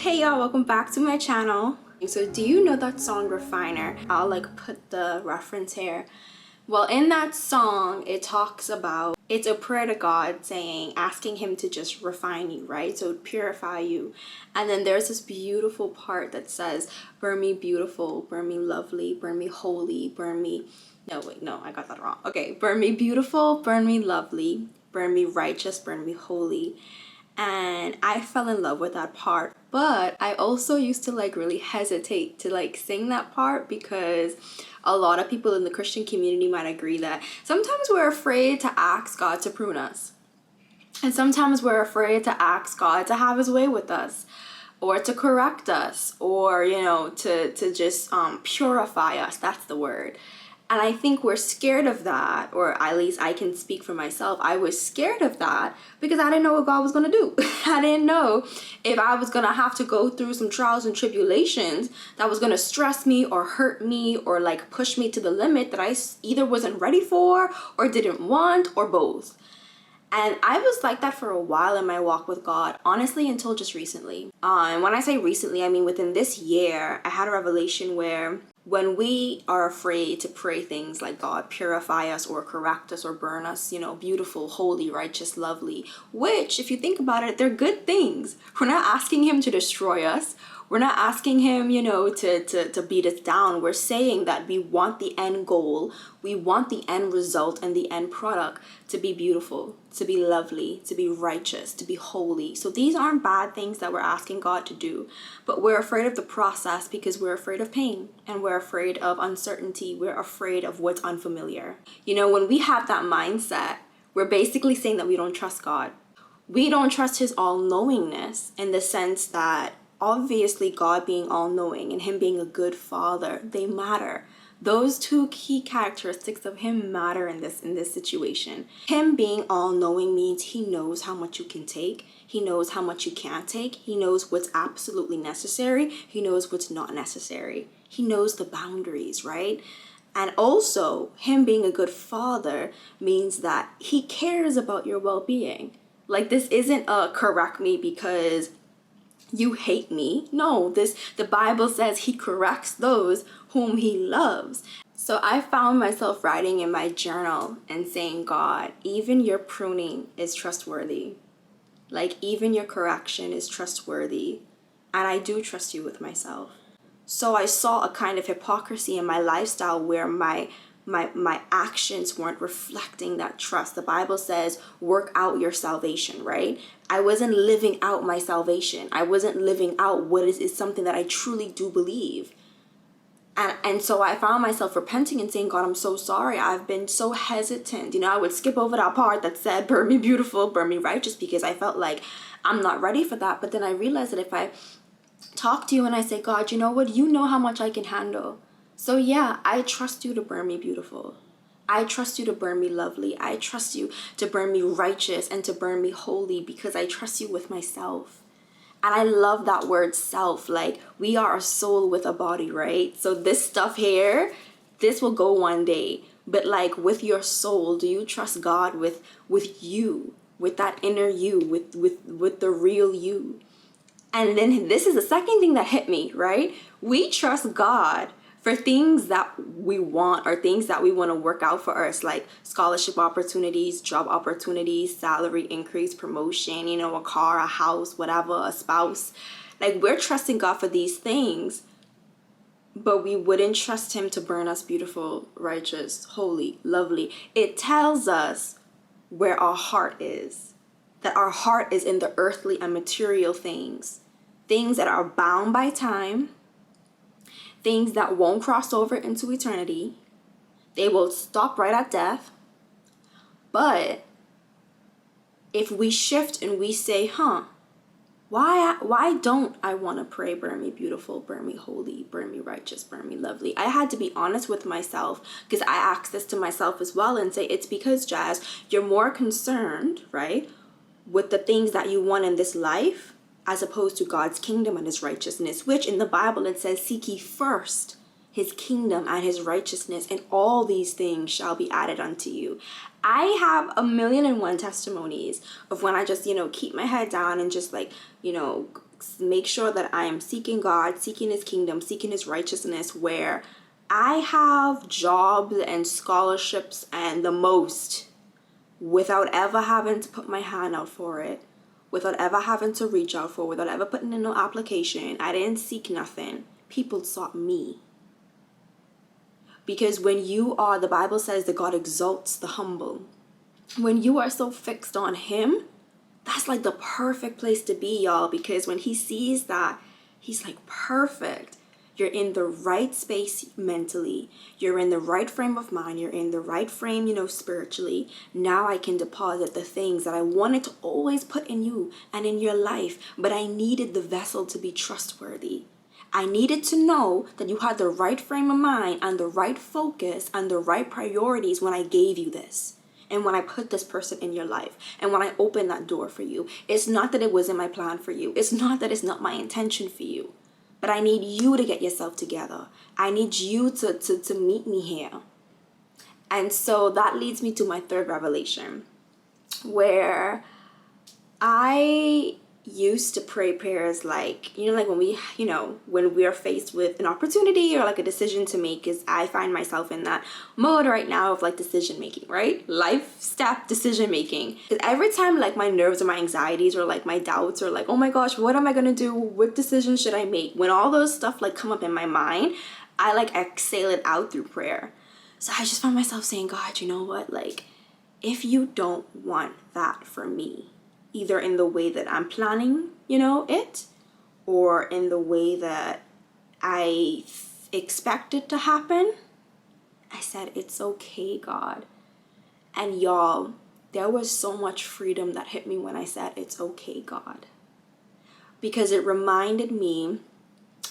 Hey y'all, welcome back to my channel. So do you know that song Refiner? I'll put the reference here. Well, in that song, it talks about, it's a prayer to God saying, asking him to just refine you, right? So purify you. And then there's this beautiful part that says, burn me beautiful, burn me lovely, burn me holy, burn me, no, wait, no, I got that wrong. Okay, burn me beautiful, burn me lovely, burn me righteous, burn me holy. And I fell in love with that part, but I also used to really hesitate to sing that part because a lot of people in the Christian community might agree that sometimes we're afraid to ask God to prune us, and sometimes we're afraid to ask God to have his way with us, or to correct us, or to just purify us. That's the word. And I think we're scared of that, or at least I can speak for myself. I was scared of that because I didn't know what God was going to do. I didn't know if I was going to have to go through some trials and tribulations that was going to stress me or hurt me or push me to the limit that I either wasn't ready for or didn't want, or both. And I was like that for a while in my walk with God, honestly, until just recently. And when I say recently, I mean within this year, I had a revelation where when we are afraid to pray things like, God, purify us or correct us or burn us, beautiful, holy, righteous, lovely, which, if you think about it, they're good things. We're not asking him to destroy us. We're not asking him, to beat us down. We're saying that we want the end goal, we want the end result and the end product to be beautiful, to be lovely, to be righteous, to be holy. So these aren't bad things that we're asking God to do, but we're afraid of the process because we're afraid of pain and we're afraid of uncertainty. We're afraid of what's unfamiliar. When we have that mindset, we're basically saying that we don't trust God. We don't trust his all-knowingness in the sense that obviously God being all-knowing and him being a good father, they matter. Those two key characteristics of him matter in this situation. Him being all-knowing means he knows how much you can take. He knows how much you can't take. He knows what's absolutely necessary. He knows what's not necessary. He knows the boundaries, right? And also, him being a good father means that he cares about your well-being. This isn't a correct me because you hate me. No, the Bible says he corrects those whom he loves. So I found myself writing in my journal and saying, God, even your pruning is trustworthy. Even your correction is trustworthy. And I do trust you with myself. So I saw a kind of hypocrisy in my lifestyle where my actions weren't reflecting that trust. The Bible says, work out your salvation, right? I wasn't living out my salvation. I wasn't living out what is something that I truly do believe. And so I found myself repenting and saying, God, I'm so sorry. I've been so hesitant. I would skip over that part that said, burn me beautiful, burn me righteous, because I felt like I'm not ready for that. But then I realized that if I talk to you and I say, God, you know what? You know how much I can handle. So yeah, I trust you to burn me beautiful. I trust you to burn me lovely. I trust you to burn me righteous and to burn me holy because I trust you with myself. And I love that word self. We are a soul with a body, right? So this stuff here, this will go one day. But with your soul, do you trust God with you, with that inner you, with the real you? And then this is the second thing that hit me, right? We trust God for things that we want or things that we want to work out for us, like scholarship opportunities, job opportunities, salary increase, promotion, a car, a house, whatever, a spouse. We're trusting God for these things, but we wouldn't trust him to burn us beautiful, righteous, holy, lovely. It tells us where our heart is, that our heart is in the earthly and material things that are bound by time, things that won't cross over into eternity. They will stop right at death. But if we shift and we say, why don't I want to pray, burn me beautiful, burn me holy, burn me righteous, burn me lovely? I had to be honest with myself because I asked this to myself as well and say, it's because, Jazz, you're more concerned, right, with the things that you want in this life as opposed to God's kingdom and his righteousness, which in the Bible it says, seek ye first his kingdom and his righteousness, and all these things shall be added unto you. I have 1,000,001 testimonies of when I just, keep my head down and just make sure that I am seeking God, seeking his kingdom, seeking his righteousness, where I have jobs and scholarships and the most without ever having to put my hand out for it, without ever having to reach out for, without ever putting in no application. I didn't seek nothing. People sought me. Because when you are, the Bible says that God exalts the humble. When you are so fixed on him, that's like the perfect place to be, y'all. Because when he sees that, he's like, perfect. You're in the right space mentally. You're in the right frame of mind. You're in the right frame, spiritually. Now I can deposit the things that I wanted to always put in you and in your life. But I needed the vessel to be trustworthy. I needed to know that you had the right frame of mind and the right focus and the right priorities when I gave you this. And when I put this person in your life, and when I opened that door for you. It's not that it wasn't my plan for you. It's not that it's not my intention for you. But I need you to get yourself together. I need you to meet me here. And so that leads me to my third revelation, where I used to pray prayers like, like when we are faced with an opportunity or like a decision to make, is I find myself in that mode right now of like decision making, right? Life step decision making. Because every time like my nerves or my anxieties or like my doubts or like, oh my gosh, what am I gonna do? What decision should I make? When all those stuff like come up in my mind, I like exhale it out through prayer. So I just found myself saying, God, you know what? Like, if you don't want that for me, either in the way that I'm planning, it, or in the way that I expect it to happen, I said, it's okay, God. And y'all, there was so much freedom that hit me when I said, it's okay, God. Because it reminded me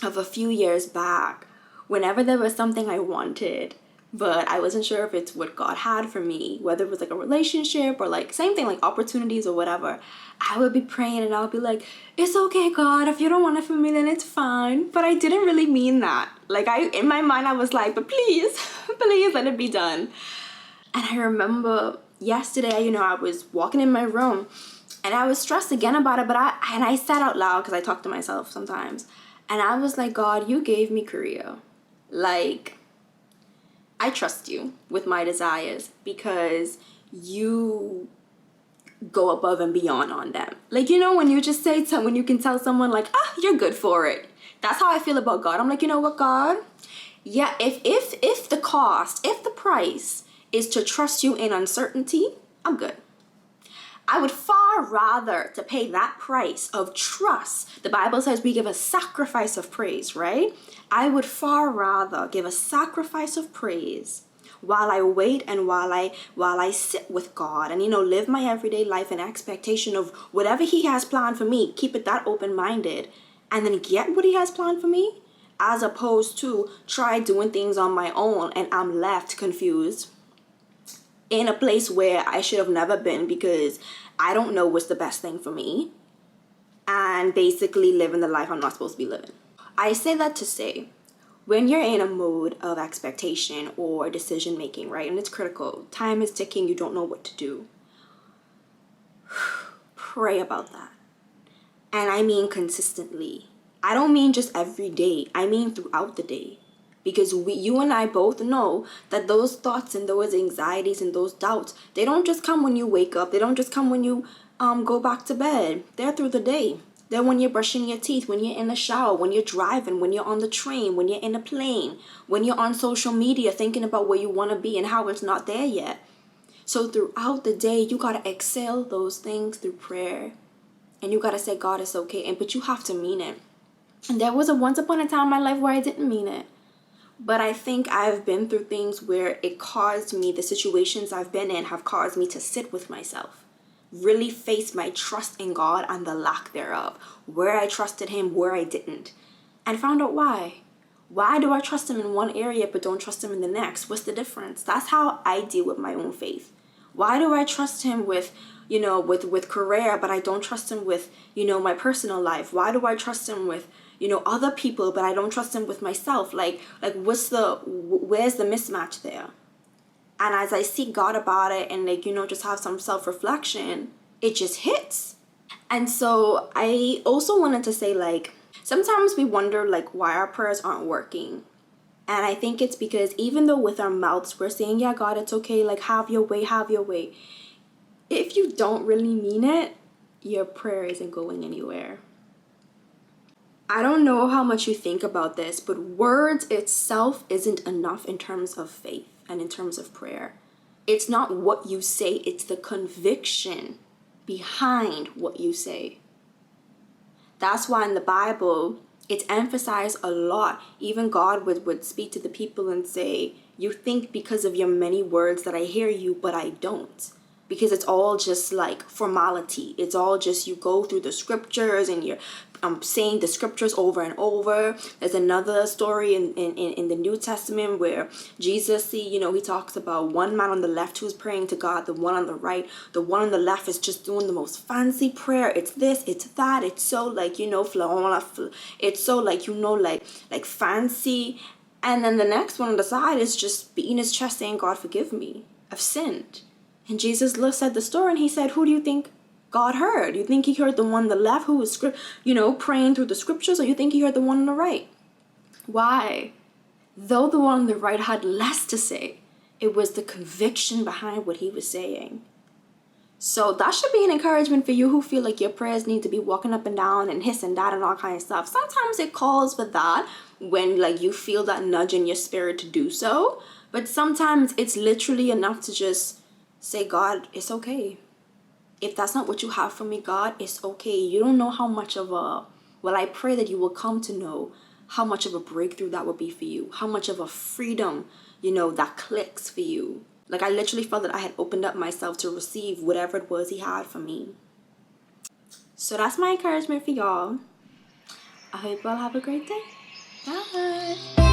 of a few years back, whenever there was something I wanted, but I wasn't sure if it's what God had for me, whether it was like a relationship or like same thing, like opportunities or whatever. I would be praying and I would be like, it's okay, God, if you don't want it for me, then it's fine. But I didn't really mean that. Like in my mind, I was like, but please, please let it be done. And I remember yesterday, I was walking in my room and I was stressed again about it, but I said out loud, because I talk to myself sometimes, and I was like, God, you gave me Korea. Like, I trust you with my desires because you go above and beyond on them. Like, when you just say when you can tell someone like, you're good for it. That's how I feel about God. I'm like, you know what, God? Yeah, if the cost, if the price is to trust you in uncertainty, I'm good. I would far rather to pay that price of trust. The Bible says we give a sacrifice of praise, right? I would far rather give a sacrifice of praise while I wait and while I sit with God and, live my everyday life in expectation of whatever he has planned for me, keep it that open-minded, and then get what he has planned for me, as opposed to try doing things on my own and I'm left confused in a place where I should have never been because I don't know what's the best thing for me, and basically living the life I'm not supposed to be living. I say that to say, when you're in a mode of expectation or decision making, right, and it's critical, time is ticking, you don't know what to do, pray about that. And I mean consistently. I don't mean just every day. I mean throughout the day. Because you and I both know that those thoughts and those anxieties and those doubts, they don't just come when you wake up. They don't just come when you go back to bed. They're through the day. They're when you're brushing your teeth, when you're in the shower, when you're driving, when you're on the train, when you're in a plane, when you're on social media thinking about where you want to be and how it's not there yet. So throughout the day, you got to exhale those things through prayer. And you got to say, God, it's okay. But you have to mean it. And there was once upon a time in my life where I didn't mean it. But I think I've been through things where it caused me, the situations I've been in have caused me to sit with myself. Really face my trust in God and the lack thereof. Where I trusted him, where I didn't. And found out why. Why do I trust him in one area but don't trust him in the next? What's the difference? That's how I deal with my own faith. Why do I trust him with career, but I don't trust him with, my personal life? Why do I trust him with, other people, but I don't trust him with myself? Like where's the mismatch there? And as I seek God about it and just have some self-reflection, it just hits. And so I also wanted to say, like, sometimes we wonder like why our prayers aren't working. And I think it's because even though with our mouths we're saying, yeah, God, it's okay, like have your way, have your way. If you don't really mean it, your prayer isn't going anywhere. I don't know how much you think about this, but words itself isn't enough in terms of faith and in terms of prayer. It's not what you say, it's the conviction behind what you say. That's why in the Bible, it's emphasized a lot. Even God would speak to the people and say, you think because of your many words that I hear you, but I don't. Because it's all just like formality. It's all just you go through the scriptures and you're saying the scriptures over and over. There's another story in the New Testament where Jesus, he talks about one man on the left who's praying to God, the one on the right. The one on the left is just doing the most fancy prayer. It's this, it's that. It's so like, it's so like, like fancy. And then the next one on the side is just beating his chest saying, God, forgive me. I've sinned. And Jesus looks at the story and he said, who do you think God heard? You think he heard the one on the left who was, praying through the scriptures, or you think he heard the one on the right? Why? Though the one on the right had less to say, it was the conviction behind what he was saying. So that should be an encouragement for you who feel like your prayers need to be walking up and down and hiss and that and all kinds of stuff. Sometimes it calls for that when like you feel that nudge in your spirit to do so. But sometimes it's literally enough to just say, God, it's okay. If that's not what you have for me, God, it's okay. You don't know how much of I pray that you will come to know how much of a breakthrough that would be for you. How much of a freedom, that clicks for you. Like I literally felt that I had opened up myself to receive whatever it was he had for me. So that's my encouragement for y'all. I hope y'all have a great day. Bye.